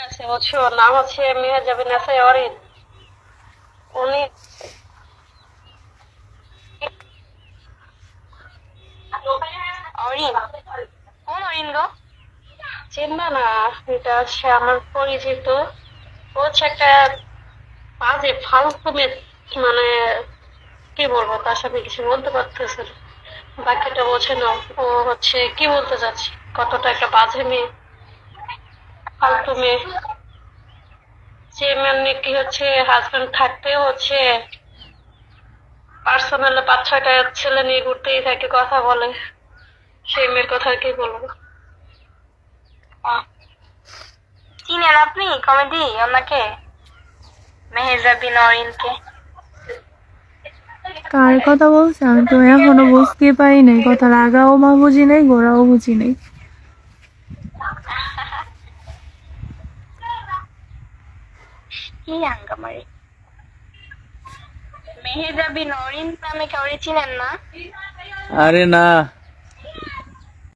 আছে বুঝছো, নাম হচ্ছে মেহেজাবিন নেসা অরিন। উনি অরিন? কোন অরিন গো? চিনবা না? এটা হচ্ছে আমার পরিচিত। ও হচ্ছে একটা বাজে ফালতু মেয়ে, মানে কি বলবো, তার সাথে কিছু বলতে পারতেছে না, বাকিটা বোঝে না। ও হচ্ছে কি বলতে চাচ্ছি, কতটা একটা বাজে মেয়ে, ফালতু মেয়ে। সে মানে কি হচ্ছে, হাজবেন্ড থাকতেও হচ্ছে পার্সোনালি 5-6টা ছেলে নিয়ে ঘুরতেই থাকে, কথা বলে। সেই মেয়ের কথা আর কি বলবো। আহ, চিনেন আপনি কমেডি ওনাকে, মেহেজাবিন অরিনকে? কার কথা বলছে আমি তো এখনো বুঝতে পারি নাই, কথার আগাও মা বুঝি নাই, গোড়াও বুঝি নাই। কি হাঙ্গামারি! মেহেজাবিন অরিন নামে কাউরে চিনেন না? আরে না।